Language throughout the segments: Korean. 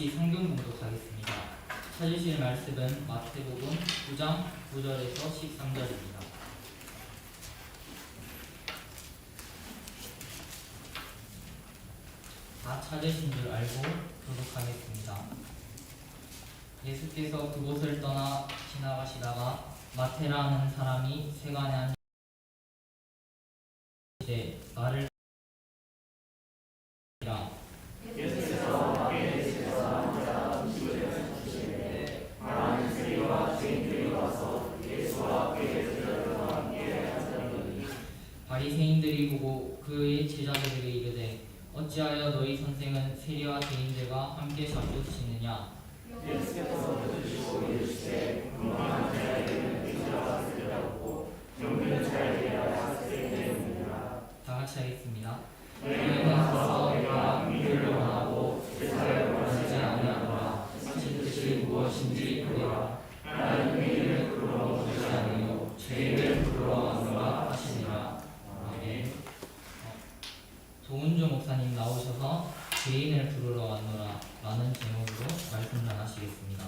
같이 성경 공독하겠습니다. 찾으실 말씀은 마태복음 9장 9절에서 13절입니다. 다 찾으신 줄 알고 교독하겠습니다. 예수께서 그곳을 떠나 지나가시다가 마테라는 사람이 세간에 앉아 이제 나를 예수께서 밖에 계시다가 앉아 음식을 주시되 많은 세리와 죄인들이 와서 예수와 그의 제자들과 함께 앉았더니 바리새인들이 보고 그의 제자들에게 이르되 어찌하여 너희 선생은 세리와 죄인들과 함께 잡수시느냐. 예수께서 묻으시고 이르시되 분명한 자에게는 의자가 쓰리라고 병든 자에게야 학생이니라. 다 같이 하겠습니다. 너희는 가서 내가 믿기를 원하고 제사를 원하지 아니하노라. 하신 뜻이 무엇인지 그리라. 나는 의인을 부르러 오지 아니요 죄인을 부르러 왔노라 하시니라. 아멘. 도은주 목사님 나오셔서 죄인을 부르러 왔노라 라는 제목으로 말씀 전하시겠습니다.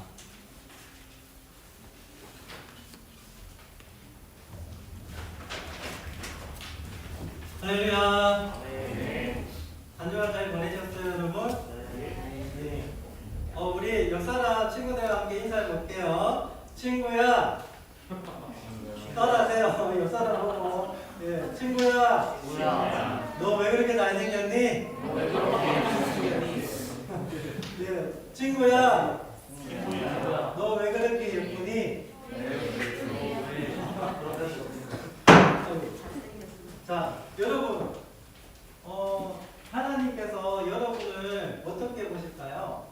할렐루야. 한 주간 잘 보내셨어요, 여러분? 네. 우리 역사나 친구들과 함께 인사해 볼게요. 친구야. 따라하세요. 역사나 하고. 예, 친구야. 너 왜 그렇게 잘생겼니? 예, 친구야. 너 왜 그렇게 예쁘니? 자, 여러분, 하나님께서 여러분을 어떻게 보실까요?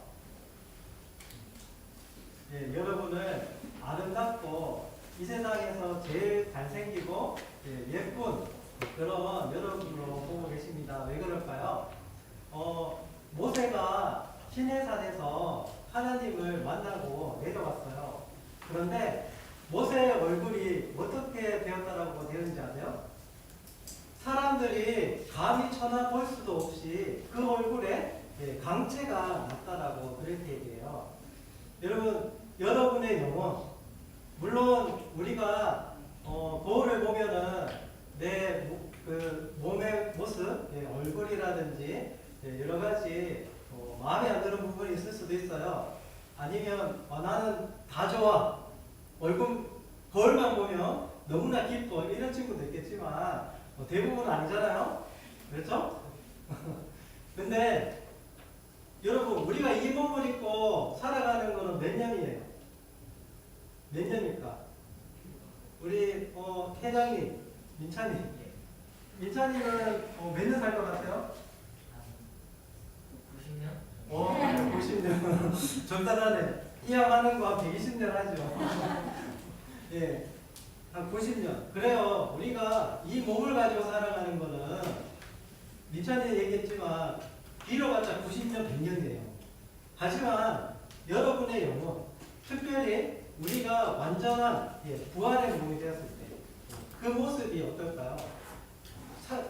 예, 여러분을 아름답고 이 세상에서 제일 잘생기고 예쁜 그런 여러분으로 보고 계십니다. 왜 그럴까요? 모세가 시내산에서 하나님을 만나고 내려왔어요. 그런데 모세의 얼굴이 어떻게 되었다라고 되었는지 아세요? 사람들이 감히 쳐다볼 수도 없이 그 얼굴에 강체가 났다라고 그렇게 얘기해요. 여러분, 여러분의 영혼, 물론 우리가 거울을 보면은 내 몸의 모습, 얼굴이라든지 여러 가지 마음에 안 드는 부분이 있을 수도 있어요. 아니면 나는 다 좋아, 얼굴 거울만 보면 너무나 기뻐, 이런 친구도 있겠지만 대부분은 아니잖아요. 그렇죠? 근데 여러분, 우리가 이 몸을 입고 살아가는 거는 몇 년이에요? 몇 년입니까? 우리 회장님, 민찬이는 몇 년 살 것 같아요? 90년? 90년. 적당하네. 이양하는 거 120년 하죠. 예. 한 90년. 그래요. 우리가 이 몸을 가지고 살아가는 거는 민찬이 얘기했지만 길어봤자 90년, 100년이에요. 하지만 여러분의 영혼, 특별히 우리가 완전한 부활의 몸이 되었을 때 그 모습이 어떨까요?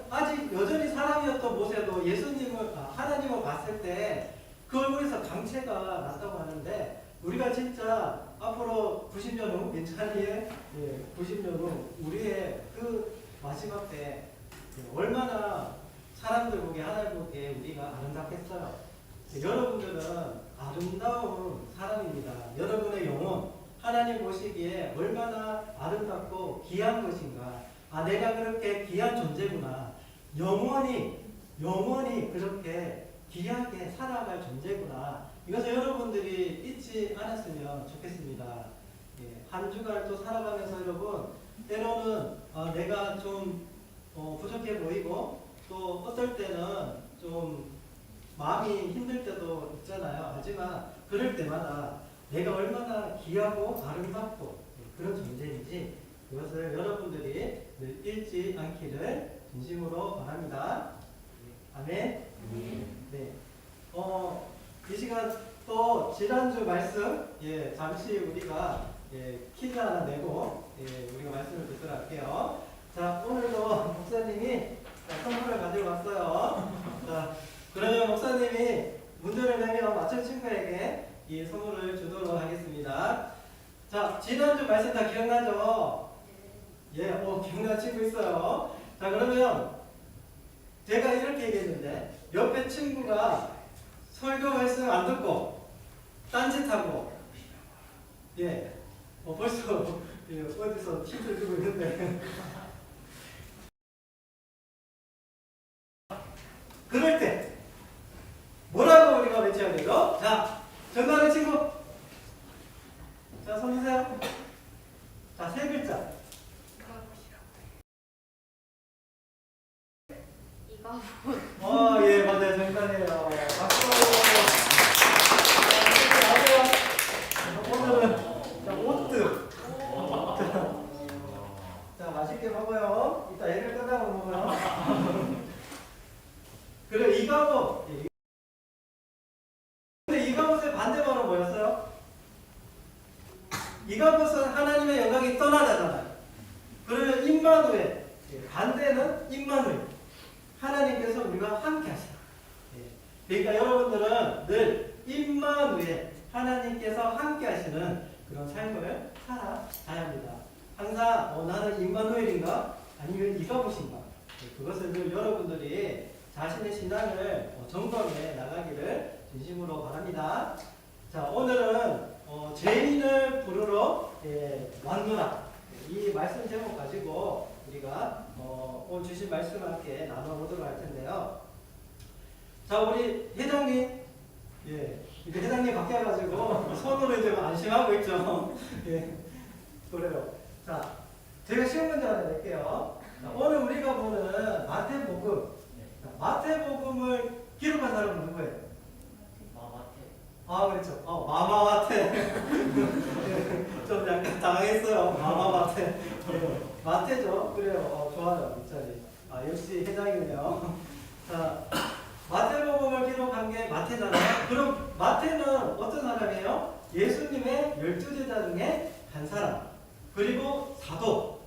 아직 여전히 사람이었던 모세도 하나님을 봤을 때 그 얼굴에서 강체가 났다고 하는데, 우리가 진짜 앞으로 90년 후, 민찬이의 90년 후 우리의 그 마지막 때 얼마나 사람들 보기에, 하나님 보기에 우리가 아름답겠어요. 여러분들은 아름다운 사람입니다. 여러분의 영혼, 하나님 보시기에 얼마나 아름답고 귀한 것인가. 내가 그렇게 귀한 존재구나. 영원히 그렇게 귀하게 살아갈 존재구나. 이것을 여러분들이 잊지 않았으면 좋겠습니다. 한 주간 또 살아가면서 여러분, 때로는 내가 좀 부족해 보이고, 또 어떨 때는 좀 마음이 힘들 때도 있잖아요. 하지만 그럴 때마다 내가 얼마나 귀하고 아름답고 그런 존재인지, 그것을 여러분들이 늘 잊지 않기를 진심으로 바랍니다. 아멘. 네. 이 시간 또 지난주 말씀 잠시 우리가 퀴즈 하나 내고 우리가 말씀을 듣도록 할게요. 자, 오늘도 목사님이 선물을 가지고 왔어요. 자, 그러면 목사님이 문제를 내면 맞춘 친구에게 자, 기억나죠? 예, 기억나는 친구 있어요. 자, 그러면 제가 이렇게 얘기했는데 옆에 친구가 설교 말씀 안 듣고 딴짓하고 예, 벌써 예, 어디서 힌트를 주고 있는데 그럴 때 뭐라고 우리가 외쳐야 되죠? 자, 전화하는 친구 자, 손 드세요. 자, 세 글자. 예, 맞아요. 정답이에요. 박수. 오늘은 자, 오뜨. 자, 맛있게 먹어요. 이따 예를 끝나고 먹어요. 그래, 이가봇. 근데 이가봇의 반대말은 뭐였어요? 이가봇은 하나님의 영광이 떠나다잖아요. 그러면 임마누엘. 반대는 임마누엘. 하나님께서 우리가 함께 하시다. 그러니까 여러분들은 늘 임마누엘 하나님께서 함께 하시는 그런 삶을 살아가야 합니다. 항상 나는 임마누엘인가 아니면 이가봇인가 그것을 늘 여러분들이 자신의 신앙을 점검해 나가기를 진심으로 바랍니다. 자, 오늘은 죄인을 부르러 왔노라 이 말씀 제목 가지고 우리가 오늘 주신 말씀과 함께 나눠보도록 할 텐데요. 자, 우리 회장님, 이제 회장님 바뀌어가지고 손으로 이제 안심하고 있죠. 예, 그래요. 자, 제가 쉬운 문제 하나 낼게요. 자, 오늘 우리가 보는 마태복음, 마태복음을 기록한 사람은 누구예요? 그렇죠. 마마마태. 좀 약간 당황했어요. 마마마태. 마태죠. 그래요. 좋아요. 이차리. 역시 회장이네요. 자, 마태복음을 기록한 게 마태잖아요. 그럼 마태는 어떤 사람이에요? 예수님의 12제자 중에 한 사람. 그리고 사도.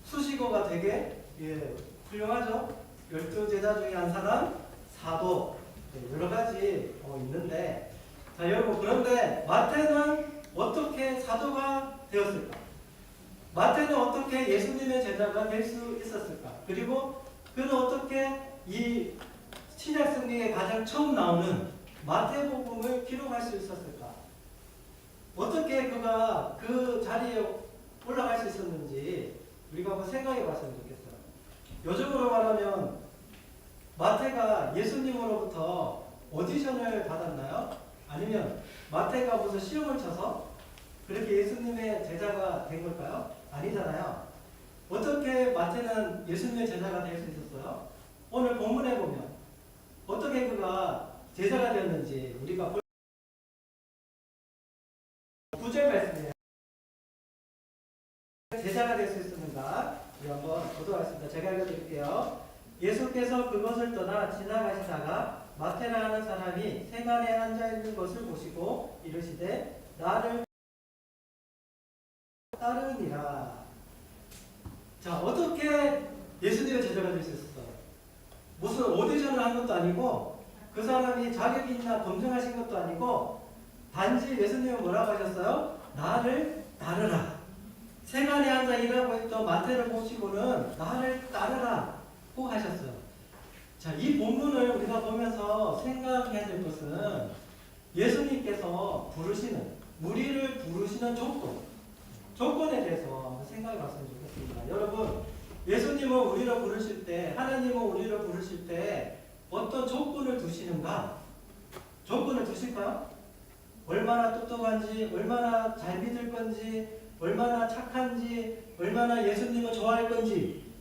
수식어가 되게 훌륭하죠. 12제자 중에 한 사람, 사도. 여러 가지 있는데, 자, 여러분, 그런데 마태는 어떻게 사도가 되었을까? 마태는 어떻게 예수님의 제자가 될 수 있었을까? 그리고 그는 어떻게 이 신약 성경에 가장 처음 나오는 마태복음을 기록할 수 있었을까? 어떻게 그가 그 자리에 올라갈 수 있었는지 우리가 한번 생각해 봤으면 좋겠어요. 요즘으로 말하면 마태가 예수님으로부터 오디션을 받았나요? 아니면 마태가 무슨 시험을 쳐서 그렇게 예수님의 제자가 된 걸까요? 아니잖아요. 어떻게 마태는 예수님의 제자가 될 수 있었어요? 오늘 본문에 보면 어떻게 그가 제자가 되었는지 우리가 9절 말씀이에요. 제자가 될 수 있었는가? 우리 한번 보도록 하겠습니다. 제가 읽어드릴게요. 예수께서 그것을 떠나 지나가시다가 마태라 하는 사람이 세간에 앉아있는 것을 보시고 이르시되 나를 따르니라. 자, 어떻게 예수님의 제자가 될 수 있었어요? 무슨 오디션을 한 것도 아니고 그 사람이 자격이 있나 검증하신 것도 아니고 단지 예수님은 뭐라고 하셨어요? 나를 따르라. 세간에 앉아 일하고 있던 마태를 보시고는 나를 따르라 고 하셨어요. 자, 이 본문을 우리가 보면서 생각해야 될 것은 예수님께서 부르시는, 우리를 부르시는 조건에 대해서 한번 생각해 봤으면 좋겠습니다. 여러분, 예수님은 우리를 부르실 때, 하나님은 우리를 부르실 때 어떤 조건을 두시는가? 조건을 두실까요? 얼마나 똑똑한지, 얼마나 잘 믿을 건지, 얼마나 착한지, 얼마나 예수님을 좋아할 건지,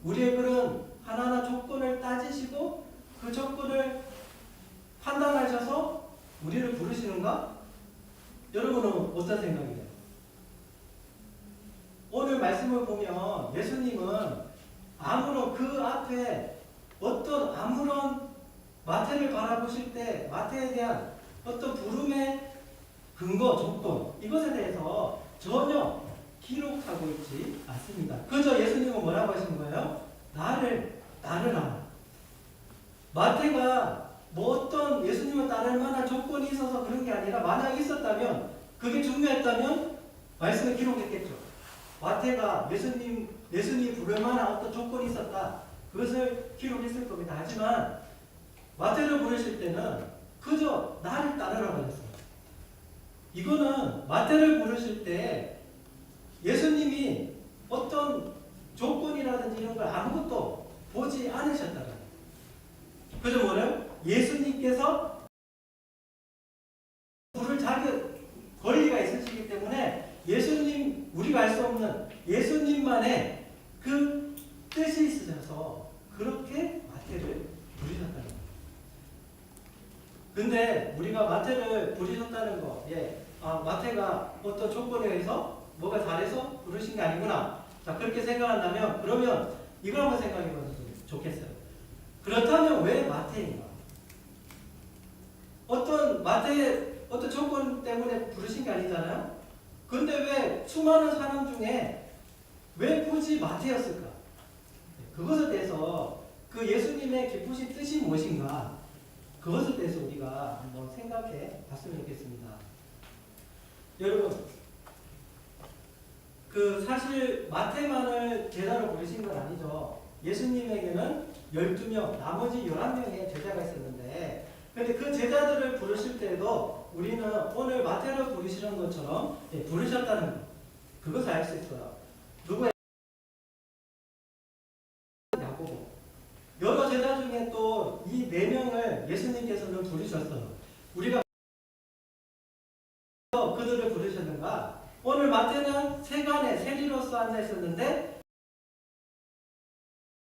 우리의 그런 하나하나 조건을 따지시고 그 조건을 판단하셔서 우리를 부르시는가? 여러분은 어떤 생각이에요? 오늘 말씀을 보면 예수님은 아무런 그 앞에 아무런 마태를 바라보실 때 마태에 대한 어떤 부름의 근거, 조건 이것에 대해서 전혀 기록하고 있지 않습니다. 그저 예수님은 뭐라고 하신 거예요? 나를 따르라. 마태가 뭐 어떤 예수님을 따를 만한 조건이 있어서 그런 게 아니라 만약 있었다면 그게 중요했다면 말씀을 기록했겠죠. 마태가 예수님이 부를 만한 어떤 조건이 있었다. 그것을 기록했을 겁니다. 하지만 마태를 부르실 때는 그저 나를 따르라고 하셨어요. 이거는 마태를 부르실 때 예수님이 어떤 조건이라든지 이런 걸 아무것도 보지 않으셨다는 거예요. 그저 뭐래요? 예수님께서 부를 자격 권리가 있으시기 때문에 예수님, 우리가 알 수 없는 예수님만의 그 뜻이 있으셔서 그렇게 마태를 부르셨다는 거예요. 근데 우리가 마태를 부르셨다는 거, 마태가 어떤 조건에 의해서 뭐가 잘해서 부르신 게 아니구나. 자, 그렇게 생각한다면, 그러면 이걸 한번 생각해 봐도 좋겠어요. 그렇다면 왜 마태인가? 어떤 조건 때문에 부르신 게 아니잖아요? 근데 왜 수많은 사람 중에 왜 굳이 마태였을까? 그것에 대해서 그 예수님의 깊으신 뜻이 무엇인가? 그것에 대해서 우리가 한번 생각해 봤으면 좋겠습니다. 여러분, 사실 마태만을 제자로 부르신 건 아니죠. 예수님에게는 12명, 나머지 11명의 제자가 있었는데, 근데 그 제자들을 부르실 때도 우리는 오늘 마태를 부르시는 것처럼 부르셨다는 것, 그것을 알 수 있어요. 누구의? 야고보. 여러 제자 중에 또 이 4명을 예수님께서는 부르셨어요. 우리가 그들을 부르셨는가? 오늘 마태는 세간에 세리로서 앉아 있었는데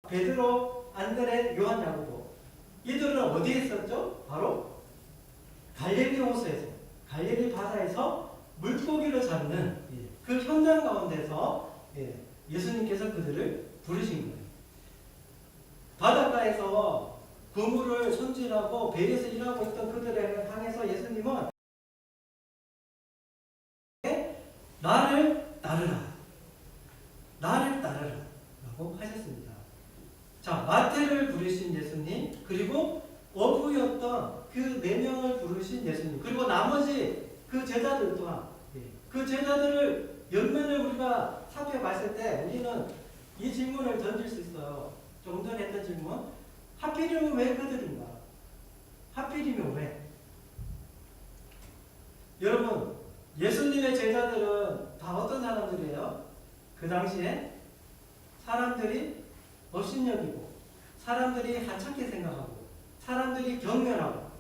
베드로, 안드레, 요한, 야고보 이들은 어디에 있었죠? 바로 갈릴리 호수에서, 갈릴리 바다에서 물고기를 잡는 그 현장 가운데서 예수님께서 그들을 부르신 거예요. 바닷가에서 그물을 손질하고 배에서 일하고 있던 그들을 향해서 예수님은 나를 따르라. 나를 따르라. 라고 하셨습니다. 자, 마태를 부르신 예수님, 그리고 어부였던 그 4명을 부르신 예수님, 그리고 나머지 그 제자들 또한, 그 제자들을 옆면을 우리가 살펴봤을 때 우리는 이 질문을 던질 수 있어요. 조금 전에 했던 질문. 하필이면 왜 그들인가? 하필이면 왜? 여러분, 예수님의 제자들은 다 어떤 사람들이에요? 그 당시에 사람들이 업신여기고, 사람들이 하찮게 생각하고, 사람들이 경멸하고,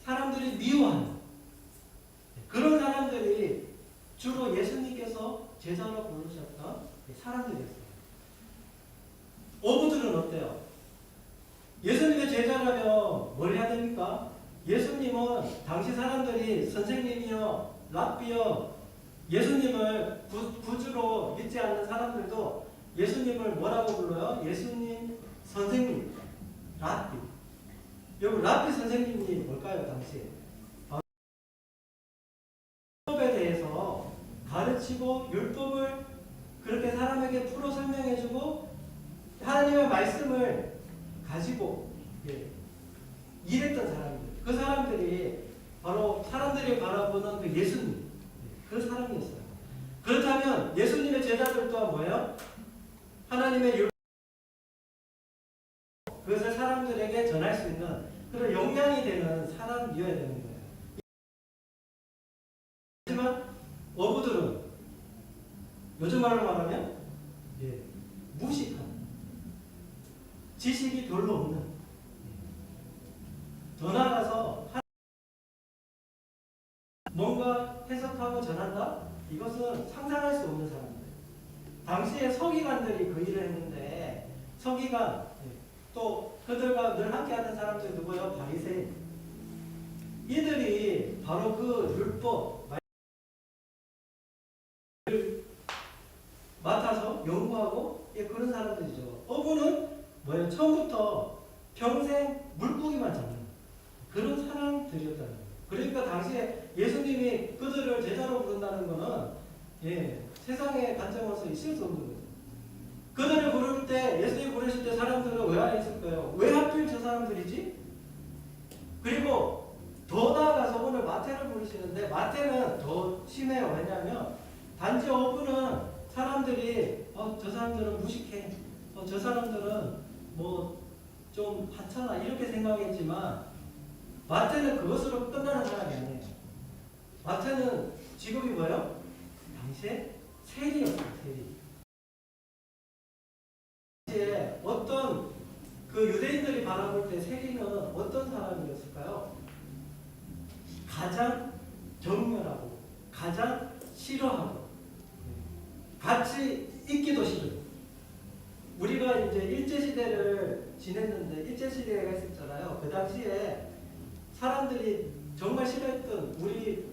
사람들이 미워하는 그런 사람들이 주로 예수님께서 제자로 부르셨던 사람들이었어요. 어부들은 어때요? 예수님의 제자라면 뭘 해야 됩니까? 예수님은 당시 사람들이 선생님이요, 랍비요, 예수님을 구주로 믿지 않는 사람들도 예수님을 뭐라고 불러요? 예수님 선생님, 랍비. 여러분, 랍비 선생님이 뭘까요, 당시에? 율법에 대해서 가르치고 율법을 그렇게 사람에게 풀어 설명해주고 하나님의 말씀을 가지고 일했던 사람들, 그 사람들이 바로 사람들이 바라보는 그 예수님, 그 사람이었어요. 그렇다면 예수님의 제자들 또한 뭐예요? 하나님의 율법, 그것을 사람들에게 전할 수 있는 그런 역량이 되는 사람이어야 되는 거예요. 하지만 어부들은 요즘 말로 말하면 무식한, 지식이 별로 없는, 더 나아가서 뭔가 해석하고 전한다? 이것은 상상할 수 없는 사람들. 당시에 서기관들이 그 일을 했는데, 서기관, 또 그들과 늘 함께하는 사람들이 누구예요? 바리새인. 이들이 바로 그 율법 맡아서 연구하고 그런 사람들이죠. 어부는 뭐예요? 처음부터 평생 물고기만 잡는 그런 사람들이었다는 거예요. 그러니까 당시에 예수님이 그들을 제자로 부른다는 것은 세상의 관점으로서 있을 수 없는 거죠. 그들을 부를 때, 예수님이 부르실 때 사람들은 왜 안에 있을 거예요? 왜 하필 저 사람들이지? 그리고 더 나아가서 오늘 마태를 부르시는데 마태는 더 심해요. 왜냐하면 단지 5분은 사람들이 저 사람들은 무식해, 저 사람들은 뭐 좀 하찮아 이렇게 생각했지만 마태는 그것으로 끝나는 사람이 아니에요. 마태는 직업이 뭐예요? 당시에 세리였어요. 세리. 당시에 어떤 그 유대인들이 바라볼 때 세리는 어떤 사람이었을까요? 가장 경멸하고 가장 싫어하고 같이 있기도 싫어요. 우리가 이제 일제시대를 지냈는데 일제시대가 있었잖아요. 그 당시에 사람들이 정말 싫어했던 우리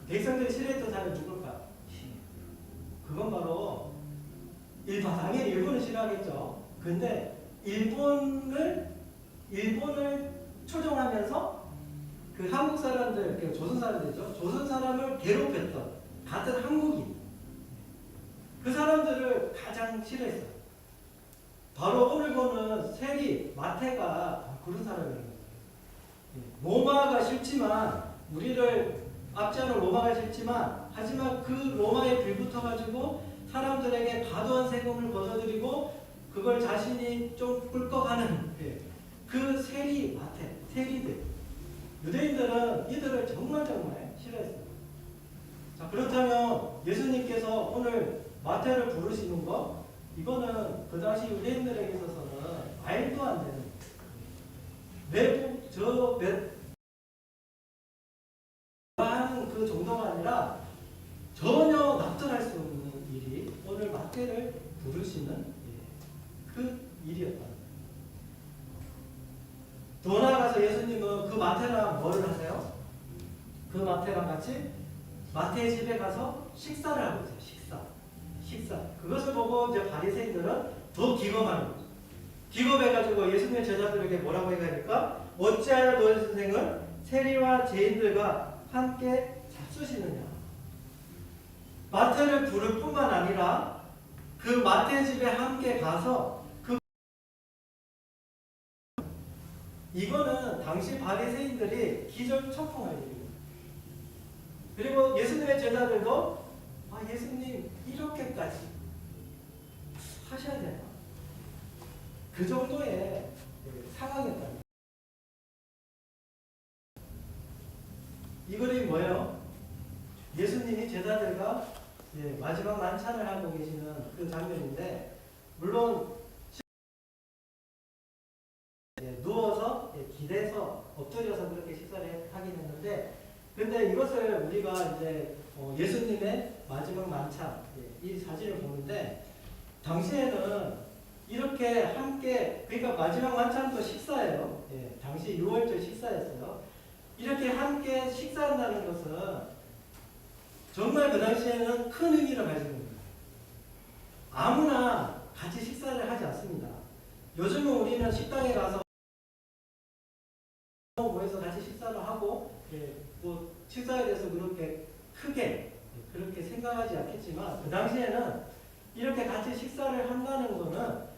백성들이 싫어했던 사람이 누굴까? 그건 바로 당연히 일본을 싫어하겠죠. 근데 일본을 초종하면서 그 한국 사람들, 그 조선 사람들이죠. 조선 사람을 괴롭혔던 같은 한국인. 그 사람들을 가장 싫어했어요. 바로 오늘 보는 세리 마태가 그런 사람이에요. 로마가 싫지만 우리를 압제하는 로마가 싫지만 하지만 그 로마에 빌붙어가지고 사람들에게 과도한 세금을 걷어들이고 그걸 자신이 좀 꿀꺽하는 그 세리 마태, 세리들. 유대인들은 이들을 정말 싫어했어요. 자, 그렇다면 예수님께서 오늘 마태를 부르시는 거 이거는 그 당시 유대인들에게 있어서는 말도 안 되는 하는 그 정도가 아니라 전혀 납득할 수 없는 일이 오늘 마태를 부르시는 그 일이었다. 더 나아가서 예수님은 그 마태랑 뭐를 하세요? 그 마태랑 같이 마태의 집에 가서 식사를 하고 있어요. 식사. 그것을 보고 이제 바리새인들은 더 기검하는 거죠. 기겁해가지고 예수님의 제자들에게 뭐라고 얘기하니까 어찌하여 너희 선생을 세리와 죄인들과 함께 잡수시느냐. 마태를 부를 뿐만 아니라 그 마태 집에 함께 가서 이거는 당시 바리새인들이 기절초풍할 일입니다. 그리고 예수님의 제자들도 예수님 이렇게까지 하셔야 되나? 그 정도의 상황이었다. 이 그림이 뭐예요? 예수님이 제자들과 마지막 만찬을 하고 계시는 그 장면인데 물론 누워서 기대서 엎드려서 그렇게 식사를 하긴 했는데 근데 이것을 우리가 이제 예수님의 마지막 만찬 이 사진을 보는데 당시에는 이렇게 함께 그러니까 마지막 만찬도 식사예요. 당시 6월절 식사였어요. 이렇게 함께 식사한다는 것은 정말 그 당시에는 큰 의미를 가지고 있는 거예요. 아무나 같이 식사를 하지 않습니다. 요즘은 우리는 식당에 가서 모여서 같이 식사를 하고 뭐 식사에 대해서 그렇게 크게 그렇게 생각하지 않겠지만 그 당시에는 이렇게 같이 식사를 한다는 것은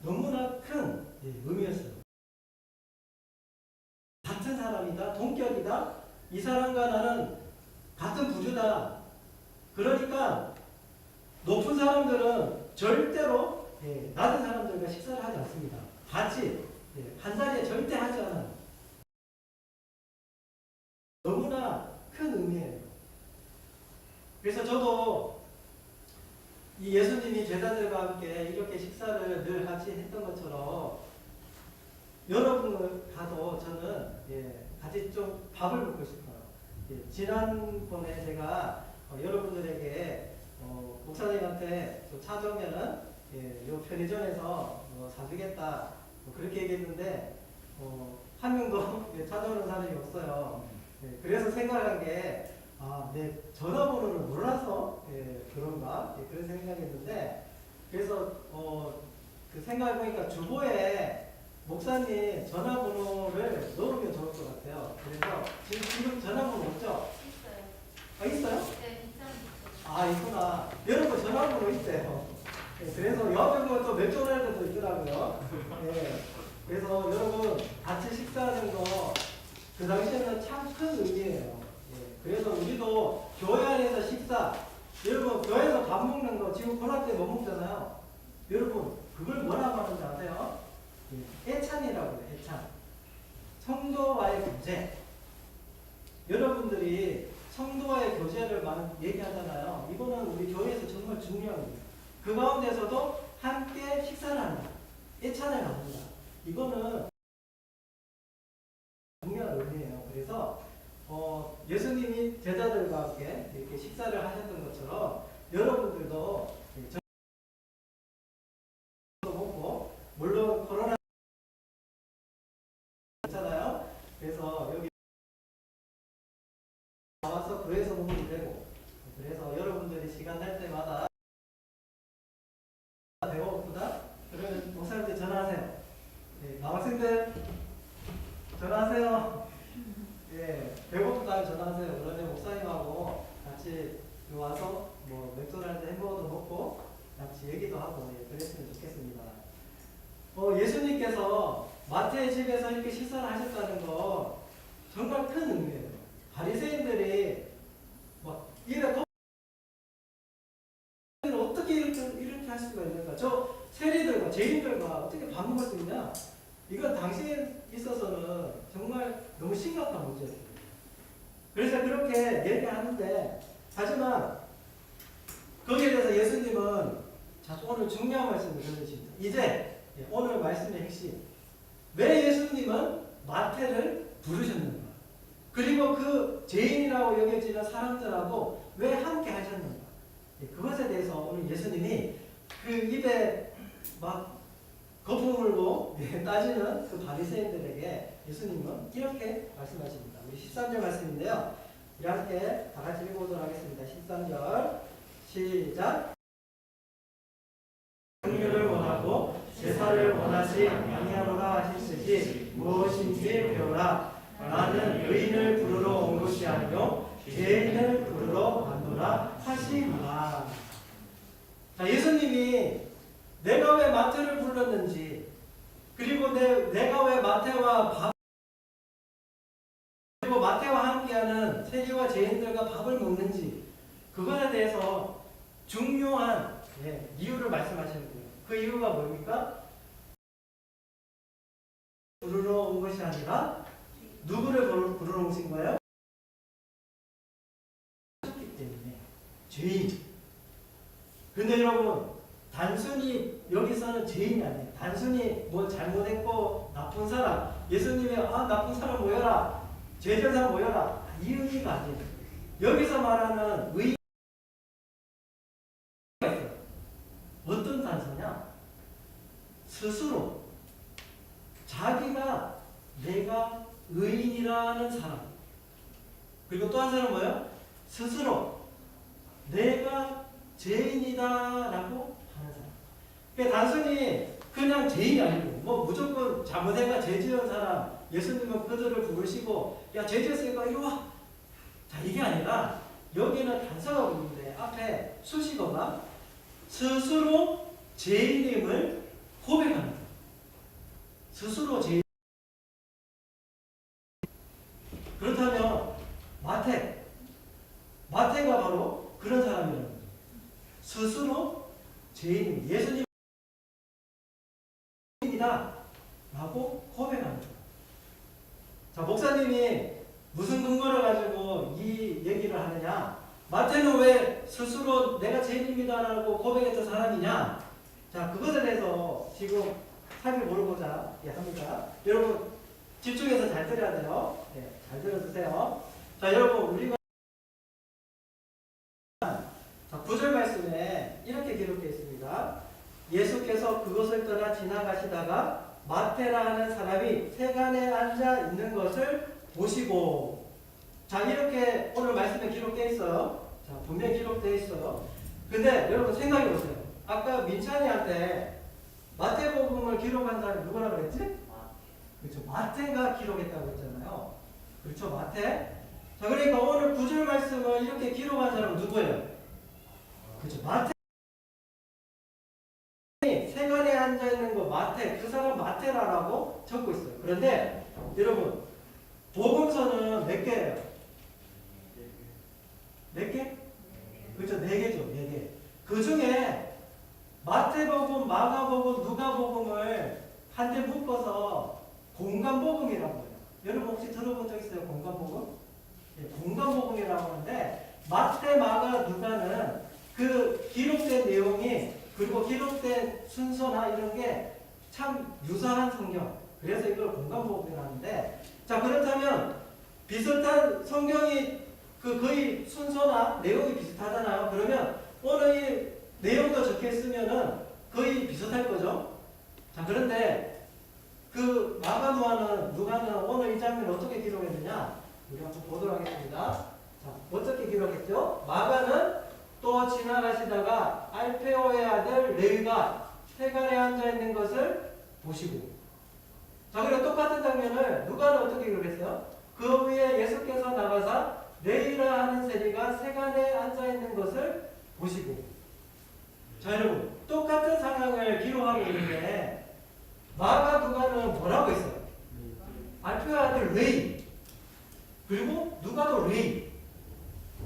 너무나 큰 의미였어요. 같은 사람이다, 동격이다, 이 사람과 나는 같은 부류다. 그러니까 높은 사람들은 절대로 낮은 사람들과 식사를 하지 않습니다. 같이 한 자리에 절대 하지 않아요. 너무나 큰 의미예요. 그래서 저도 이 예수님이 제자들과 함께 이렇게 식사를 늘 같이 했던 것처럼 여러분을 가도 저는 같이 좀 밥을 먹고 싶어요. 지난번에 제가 여러분들에게 목사님한테 찾아오면은 요 편의점에서 사주겠다 그렇게 얘기했는데 한 명도 찾아오는 사람이 없어요. 그래서 생각한 게 내 전화번호를 몰라서 그런가 그런 생각했는데 그래서 그 생각해보니까 주보에 목사님 전화번호를 넣으면 좋을 것 같아요. 그래서 지금 전화번호 없죠? 있어요. 있어요? 네, 있어요. 있구나. 여러분 전화번호 있대요. 그래서 옆에 보면 또 맥도날드도 있더라고요. 그래서 여러분 같이 식사하는 거 그 당시에는 참 큰 의미예요. 그래서 우리도 교회 안에서 식사, 여러분 교회에서 밥 먹는 거 지금 코로나 때 못 먹잖아요. 여러분 그걸 뭐라고 하는지 아세요? 애찬이라고 해요. 애찬. 성도와의 교제. 여러분들이 성도와의 교제를 많이 얘기하잖아요. 이거는 우리 교회에서 정말 중요한 거예요. 그 가운데서도 함께 식사를 한다. 애찬을 나눈다. 이거는 중요한 의미예요. 그래서 예수님이 제자들과 함께 이렇게 식사를 하셨던 것처럼 여러분들도 먹고, 물론 코로나 있잖아요. 그래서 여기 나와서 교회에서 먹어도 되고, 그래서 여러분들이 시간 날 때마다 배고프다? 그러면 목사님한테 전화하세요. 네, 남학생들 전화하세요. 예, 배고프다면 전화하세요. 그러면 목사님하고 같이 와서 뭐 맥도날드 햄버거도 먹고 같이 얘기도 하고, 예, 그랬으면 좋겠습니다. 예수님께서 마태의 집에서 이렇게 식사를 하셨다는 거 정말 큰 의미예요. 바리새인들이 막 입에 어떻게 이렇게 할 수가 있는가? 저 세리들과 죄인들과 어떻게 밥 먹을 수 있냐? 이건 당시에 있어서는 정말 너무 심각한 문제예요. 그래서 그렇게 얘기하는데, 하지만 거기에 대해서 예수님은 자, 오늘 중요한 말씀을 전해주십니다. 이제 오늘 말씀의 핵심. 왜 예수님은 마태를 부르셨는가? 그리고 그 죄인이라고 여겨지는 사람들하고 왜 함께 하셨는가? 그것에 대해서 오늘 예수님이 그 입에 막 거품 물고 따지는 그 바리새인들에게 예수님은 이렇게 말씀하십니다. 우리 13절 말씀인데요. 우리 함께 다 같이 읽어보도록 하겠습니다. 13절 시작. 긍휼을 원하고 제사를 원하지 아니하노라 하시듯이 무엇인지 배우라. 나는 의인을 부르러 온 것이 아니요 죄인을 부르러 왔노라 하시니라. 자, 예수님이 내가 왜 마태를 불렀는지, 그리고 내가 왜 마태와 그리고 마태와 함께하는 세리와 죄인들과 밥을 먹는지, 그것에 대해서 중요한 이유를 말씀하시는 거예요. 그 이유가 뭡니까? 부르러 온 것이 아니라 누구를 부르러 오신 거예요? 그렇기 때문에 죄인. 근데 여러분, 단순히 여기서는 죄인이 아니에요. 단순히 뭐 잘못했고 나쁜 사람, 예수님이 나쁜 사람 모여라, 죄진 사람 모여라, 이 의미가 아니에요. 여기서 말하는 의의가 있어요. 어떤 단서냐? 스스로 자기가 내가 의인이라는 사람, 그리고 또 한 사람은 뭐예요? 스스로 내가 죄인이다라고 하는 사람. 그러니까 단순히 그냥 죄인이 아니고 뭐 무조건 잘못해가 죄 지은 사람, 예수님은 그들을 부르시고 야, 죄 지었으니까 이리 와. 자, 이게 아니라 여기는 단서가 있는데 앞에 수식어가 스스로 죄인임을 고백하는 거예요. 스스로 죄인. 그렇다면 마태가 바로 그런 사람이라는 거죠. 스스로 죄인, 예수님이다 라고 고백하는 거예요. 자, 목사님이 무슨 근거를 가지고 이 얘기를 하느냐? 마태는 왜 스스로 내가 죄인입니다 라고 고백했던 사람이냐? 자, 그것에 대해서 지금 살펴보고자 합니다. 여러분 집중해서 잘 들어야 돼요. 네, 잘 들어주세요. 자, 여러분 우리가 9절 말씀에 이렇게 기록되어 있습니다. 예수께서 그것을 떠나 지나가시다가 마태라 하는 사람이 세간에 앉아 있는 것을 보시고. 자, 이렇게 오늘 말씀에 기록되어 있어요. 자, 분명히 기록되어 있어요. 근데 여러분 생각해 보세요. 아까 민찬이한테 마태복음을 기록한 사람이 누구라 그랬지? 그렇죠. 마태가 기록했다고 했잖아요. 그렇죠. 마태. 자, 그러니까 오늘 9절 말씀을 이렇게 기록한 사람은 누구예요? 그렇죠. 마태. 세간에 앉아있는 거 마태, 그 사람 마태라고 적고 있어요. 그런데 여러분 복음서는 몇 개예요? 몇 개? 그렇죠. 4개죠. 4개. 그 중에 마태복음, 마가복음, 누가복음을 한데 묶어서 공간복음이라고 해요. 여러분 혹시 들어본 적 있어요? 공간복음? 예, 공간복음이라고 하는데 마태, 마가, 누가는 그 기록된 내용이 그리고 기록된 순서나 이런 게 참 유사한 성경. 그래서 이걸 공간복음이라고 하는데 자 그렇다면 비슷한 성경이 거의 순서나 내용이 비슷하잖아요. 그러면 오늘 이 내용도 적혀 있으면은 거의 비슷할 거죠. 자 그런데 그 마가 누가는 오늘 이 장면을 어떻게 기록했느냐? 우리 한번 보도록 하겠습니다. 자 어떻게 기록했죠? 마가는 또 지나가시다가 알페오의 아들 레위가 세간에 앉아 있는 것을 보시고 자 그리고 똑같은 장면을 누가는 어떻게 기록했어요? 그 위에 예수께서 나가사 레위라 하는 세리가 세간에 앉아 있는 것을 보시고 자 여러분 똑같은 상황을 기록하고 있는데 마가 누가는 뭐라고 했어요? 알페오의 아들 레위 그리고 누가도 레위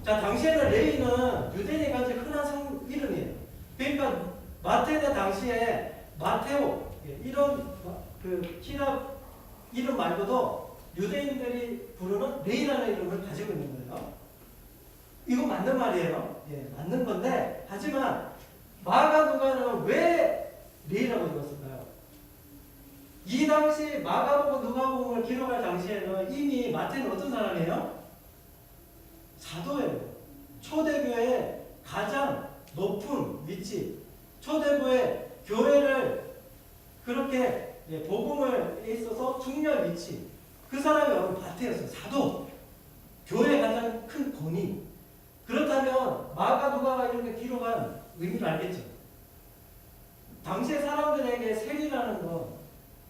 자 당시에는 레위는 유대인이 가진 흔한 성 이름이에요. 그러니까 마태는 당시에 마테오 이런 그 히랍 이름 말고도 유대인들이 부르는 레이라는 이름을 가지고 있는 거예요. 이거 맞는 말이에요. 예, 맞는 건데 하지만 마가 누가는 왜 레이라고 읽었을까요? 이 당시 마가복음 누가복음을 기록할 당시에는 이미 마태는 어떤 사람이에요? 사도예요. 초대교회의 가장 높은 위치 초대부의 교회를 그렇게 복음을 있어서 중요한 위치 그 사람이 바로 마태였어요. 사도 교회의 가장 큰 권위 그렇다면 마가 누가가 이렇게 기록한 의미를 알겠죠. 당시의 사람들에게 세리라는 건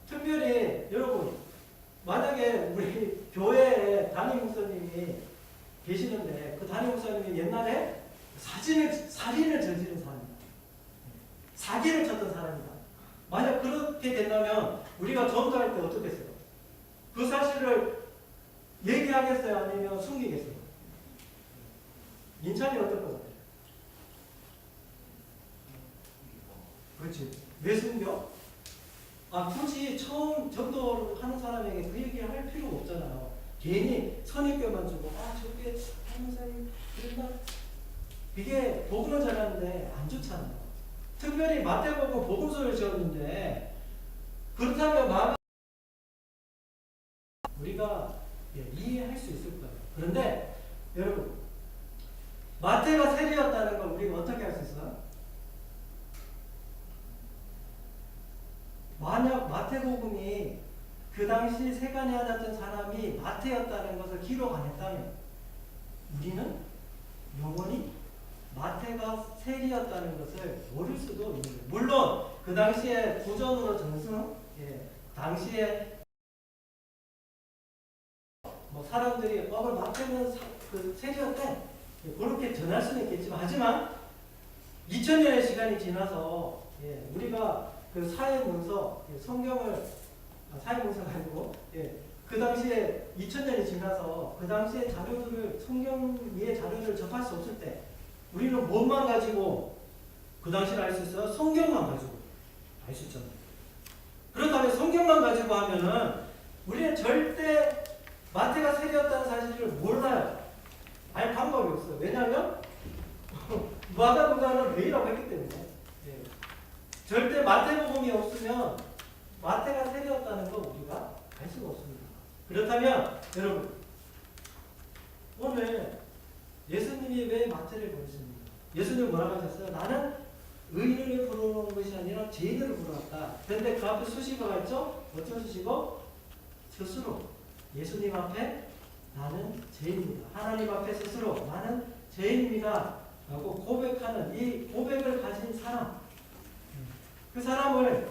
특별히 여러분 만약에 우리 교회에 담임 목사님이 계시는데 그 담임 목사님이 옛날에 살인을 저지른 사람입니다. 사기를 쳤던 사람이다. 만약 그렇게 된다면 우리가 전도할 때 어떻게 했어요? 그 사실을 얘기하겠어요? 아니면 숨기겠어요? 인찬이 어떨 것 같아요? 그렇지. 왜 숨겨? 굳이 처음 전도를 하는 사람에게 그 얘기를 할 필요가 없잖아요. 괜히 선입견만 주고 저게 하면서님 그랬나? 이게 복음을 전하는데 안 좋잖아요. 특별히 마태복음 복음서를 지었는데 그렇다면 마가 우리가 이해할 수 있을 거예요. 그런데 여러분 마태가 세리였다는 걸 우리가 어떻게 할 수 있어요? 만약 마태복음이 그 당시 세간에 앉았던 사람이 마태였다는 것을 기록 안 했다면 우리는 영원히 마태가 세리였다는 것을 모를 수도 있는 거예요. 물론 그 당시에 구전으로 전승, 당시에 사람들이 마태는 그 세리였대 그렇게 전할 수는 있겠지만 하지만 2000년의 시간이 지나서 우리가 그 사회문서 성경을 사회문서가 아니고 그 당시에 2000년이 지나서 그 당시에 자료들을 성경 위의 자료를 접할 수 없을 때 우리는 뭐만 가지고 그 당시를 알 수 있어요? 성경만 가지고 알 수 있잖아요. 그렇다면 성경만 가지고 하면은 우리는 절대 마태가 세리였다는 사실을 몰라요. 알 방법이 없어요. 왜냐하면 마가 누가는 레이라고 했기 때문에 절대 마태복음이 없으면 마태가 세리였다는 거 우리가 알 수가 없습니다. 그렇다면 여러분 오늘 예수님이 왜 마태를 보냈습니까? 예수님 뭐라고 하셨어요? 나는 의인을 부르는 것이 아니라 죄인을 부르었다. 그런데 그 앞에 수식어가 있죠? 어떤 수식어? 스스로 예수님 앞에 나는 죄인입니다. 하나님 앞에 스스로 나는 죄인입니다. 라고 고백하는 이 고백을 가진 사람 그 사람을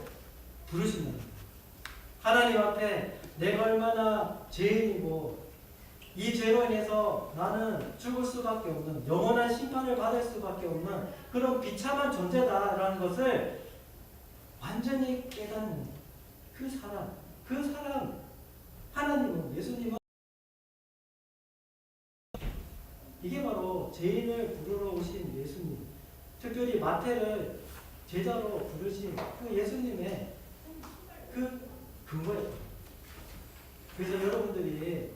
부르신다. 하나님 앞에 내가 얼마나 죄인이고 이 죄로 인해서 나는 죽을 수밖에 없는 영원한 심판을 받을 수밖에 없는 그런 비참한 존재다라는 것을 완전히 깨닫는 그 사람 하나님은 예수님은 이게 바로 죄인을 부르러 오신 예수님, 특별히 마태를 제자로 부르신 그 예수님의 그 근거예요. 그래서 여러분들이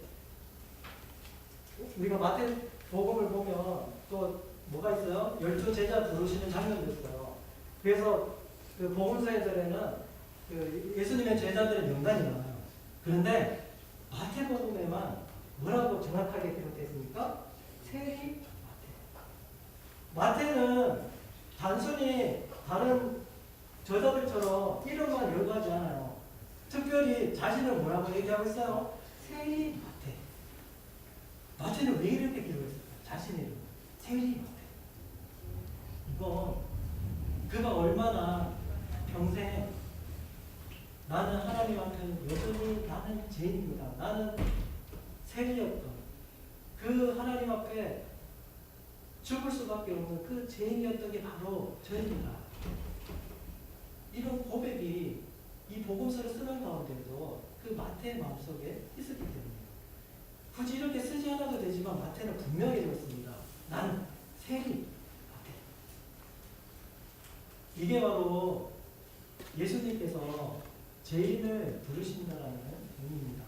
우리가 마태 복음을 보면 또 뭐가 있어요? 12제자 부르시는 장면도 있어요. 그래서 그 복음서에들에는 그 예수님의 제자들의 명단이 나와요. 그런데 마태복음에만 뭐라고 정확하게 기록되어 있습니까? 세리 마태. 마태는 단순히 다른 저자들처럼 이름만 열거하지 않아요. 특별히 자신을 뭐라고 얘기하고 있어요? 세리 마태. 마태는 왜 이렇게 기록했을까요? 자신의 이름. 세리 마태. 이건 그가 얼마나 평생 나는 하나님 앞에 여전히 나는 죄인입니다. 나는 세리였던 그 하나님 앞에 죽을 수밖에 없는 그 죄인이었던 게 바로 저입니다. 이런 고백이 이 복음서를 쓰는 가운데도 그 마태의 마음속에 있었기 때문에 굳이 이렇게 쓰지 않아도 되지만 마태는 분명히 이렇습니다. 나는 세리 마태. 이게 바로 예수님께서 죄인을 부르신다라는 의미입니다.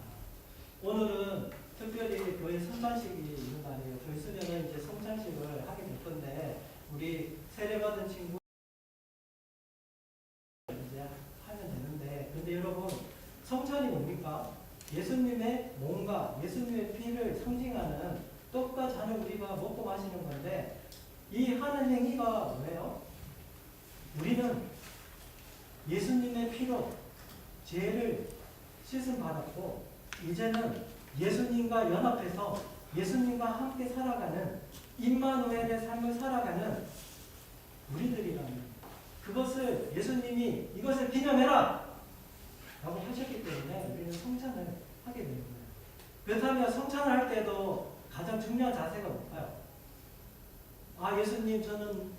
오늘은 특별히 교회 성찬식이 있는 날이에요. 더 있으면 이제 성찬식을 하게 될 건데 우리 세례받은 친구 이제 하면 되는데 근데 여러분 성찬이 뭡니까? 예수님의 몸과 예수님의 피를 상징하는 떡과 잔을 우리가 먹고 마시는 건데 이 하는 행위가 뭐예요? 우리는 예수님의 피로 죄를 씻음 받았고 이제는 예수님과 연합해서 예수님과 함께 살아가는 임마누엘의 삶을 살아가는 우리들이라는 그것을 예수님이 이것을 기념해라 라고 하셨기 때문에 우리는 성찬을 하게 되는 거예요. 그렇다면 성찬을 할 때도 가장 중요한 자세가 뭘까요? 아 예수님 저는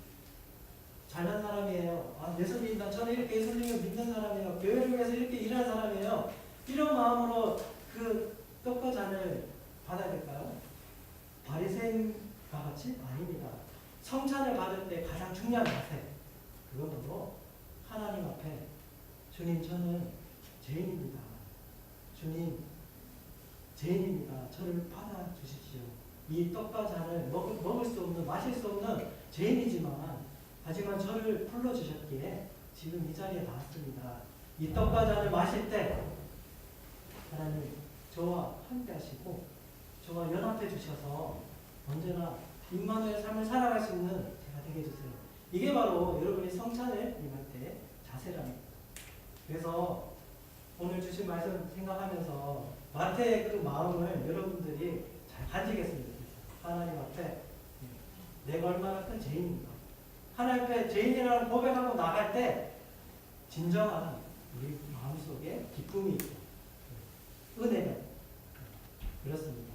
잘난 사람이에요. 아 예수님 저는 이렇게 예수님을 믿는 사람이에요. 교회를 위해서 이렇게 일하는 사람이에요. 이런 마음으로 그 떡과 잔을 받아야 될까요? 바리새인과 같이? 아닙니다. 성찬을 받을 때 가장 중요한 자세 그건 바로 하나님 앞에 주님 저는 죄인입니다. 주님 죄인입니다. 저를 받아주십시오. 이 떡과 잔을 먹을 수 없는 마실 수 없는 죄인이지만 하지만 저를 불러주셨기에 지금 이 자리에 나왔습니다. 이 떡과 잔을 마실 때 하나님 저와 함께 하시고 저와 연합해 주셔서 언제나 임마누엘 삶을 살아갈 수 있는 제가 되게 해주세요. 이게 바로 여러분이 성찬을 임할 때 자세라는 거예요. 그래서 오늘 주신 말씀 생각하면서 마태의 그 마음을 여러분들이 잘 가지겠습니다. 하나님 앞에 내가 얼마나 큰 죄인인가. 하나님 앞에 죄인이라는 고백하고 나갈 때 진정한 우리 마음속에 기쁨이 있고 은혜가 그렇습니다.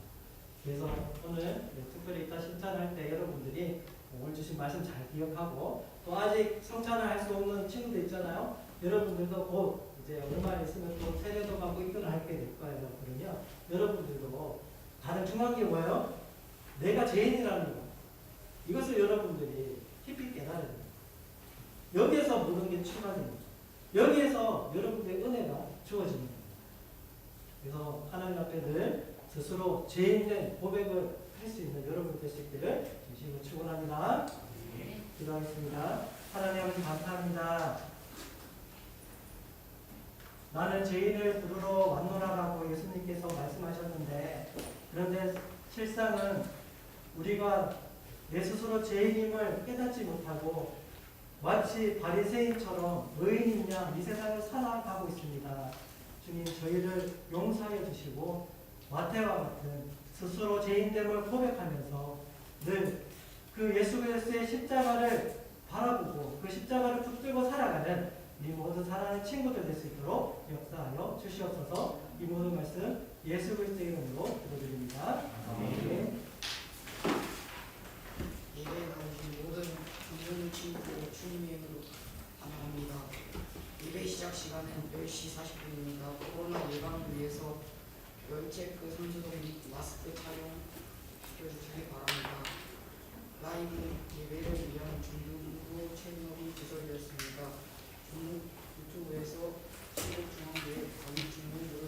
그래서 오늘 특별히 이따 신찬할 때 여러분들이 오늘 주신 말씀 잘 기억하고 또 아직 성찬을 할 수 없는 친구들 있잖아요. 여러분들도 곧 이제 얼마 있으면 또 세례도 받고 입교를 하게 될 거예요. 그러면 여러분들도 가장 중요한 게 뭐예요? 내가 죄인이라는 거. 이것을 여러분들이 깊이 깨달아야 돼요. 여기에서 모든 게 출발됩니다. 여기에서 여러분들의 은혜가 주어집니다. 그래서 하나님 앞에 늘 스스로 죄인된 고백을 할 수 있는 여러분 되시기를 진심으로 축원합니다. 기도하겠습니다. 하나님 아버지 감사합니다. 나는 죄인을 부르러 왔노라라고 예수님께서 말씀하셨는데 그런데 실상은 우리가 내 스스로 죄인임을 깨닫지 못하고 마치 바리새인처럼 의인인 양 이 세상을 살아가고 있습니다. 주님 저희를 용서해 주시고 마태와 같은 스스로 죄인됨을 고백하면서 늘 그 예수 그리스도의 십자가를 바라보고 그 십자가를 붙들고 살아가는 우리 모든 사랑하는 친구들 될 수 있도록 역사하여 주시옵소서. 이 모든 말씀 예수 그리스도의 이름으로 기도드립니다. 아멘. 예배에 나오신 모든 주님을 친구 주님의 이름으로 환영합니다. 예배 시작 시간은 10시 40분입니다. 코로나 예방을 위해서 열체크 3주동 마스크 착용시켜주시기 바랍니다. 라이브 예배를 위한 중등부 채널이 개설되었습니다. 중국 유튜브에서 시국중앙교회 강의 중을